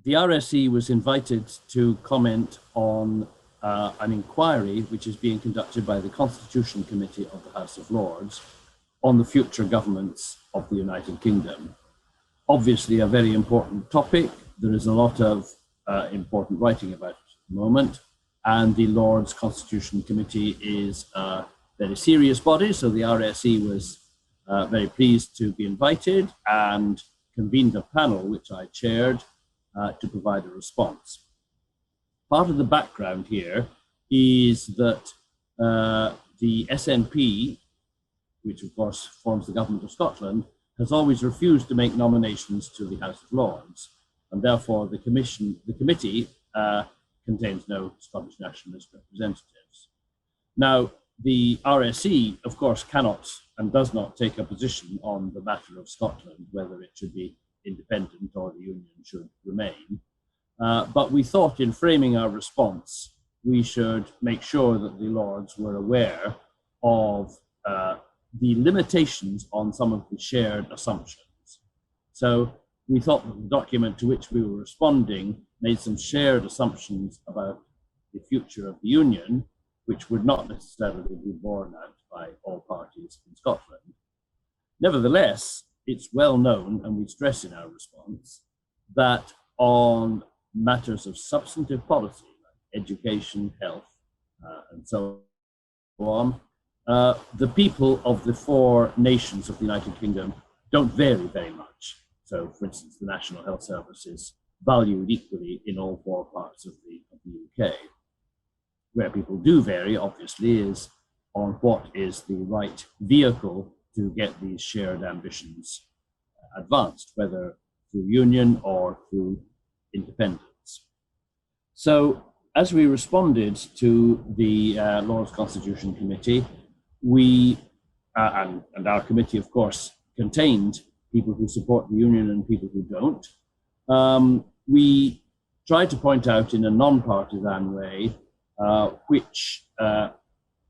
the RSE was invited to comment on an inquiry which is being conducted by the Constitution Committee of the House of Lords on the future governments of the United Kingdom. Obviously a very important topic. There is a lot of important writing about it at the moment, and the Lords Constitution Committee is a very serious body, so the RSE was very pleased to be invited and convened a panel which I chaired to provide a response. Part of the background here is that the SNP, which of course forms the Government of Scotland, has always refused to make nominations to the House of Lords, and therefore the committee contains no Scottish nationalist representatives. Now, the RSE, of course, cannot and does not take a position on the matter of Scotland, whether it should be independent or the Union should remain. But we thought in framing our response, we should make sure that the Lords were aware of the limitations on some of the shared assumptions. So we thought that the document to which we were responding made some shared assumptions about the future of the Union, which would not necessarily be borne out by all parties in Scotland. Nevertheless, it's well known, and we stress in our response, that on matters of substantive policy, like education, health, and so on, the people of the four nations of the United Kingdom don't vary very much. So, for instance, the National Health Service is valued equally in all four parts of the UK. Where people do vary, obviously, is on what is the right vehicle to get these shared ambitions advanced, whether through union or through independence. So, as we responded to the Lords Constitution Committee, we, and our committee, of course, contained people who support the Union and people who don't. We tried to point out in a non-partisan way which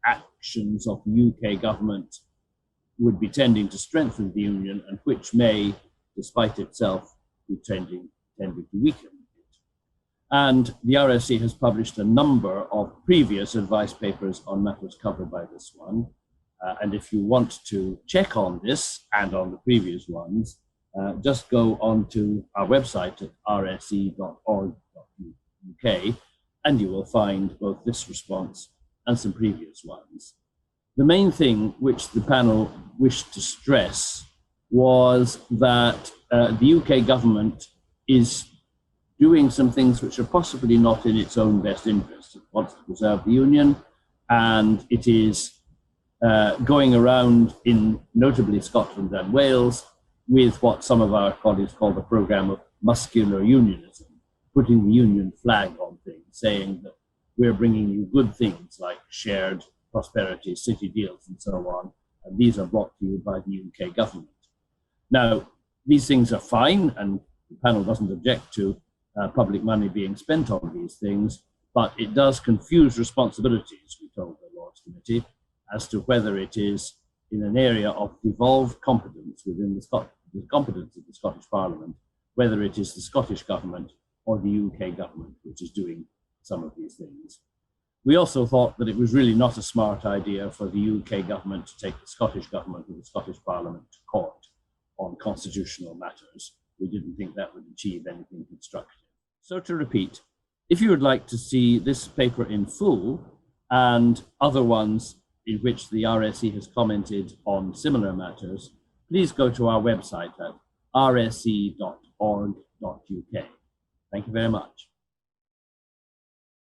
actions of the UK government would be tending to strengthen the Union and which may, despite itself, be tending to weaken it. And the RSE has published a number of previous advice papers on matters covered by this one. And if you want to check on this and on the previous ones, just go onto our website at rse.org.uk, and you will find both this response and some previous ones. The main thing which the panel wished to stress was that the UK government is doing some things which are possibly not in its own best interest. It wants to preserve the Union, and it is going around in notably Scotland and Wales with what some of our colleagues call the programme of muscular unionism, putting the Union flag on things, saying that we're bringing you good things like shared prosperity, city deals, and so on, and these are brought to you by the UK government. Now, these things are fine, and the panel doesn't object to public money being spent on these things, but it does confuse responsibilities, we told the Lords Committee, as to whether it is in an area of devolved competence within the competence of the Scottish Parliament, whether it is the Scottish government or the UK government which is doing some of these things. We also thought that it was really not a smart idea for the UK government to take the Scottish government or the Scottish Parliament to court on constitutional matters. We didn't think that would achieve anything constructive. So to repeat, if you would like to see this paper in full and other ones in which the RSE has commented on similar matters, please go to our website at rse.org.uk. Thank you very much.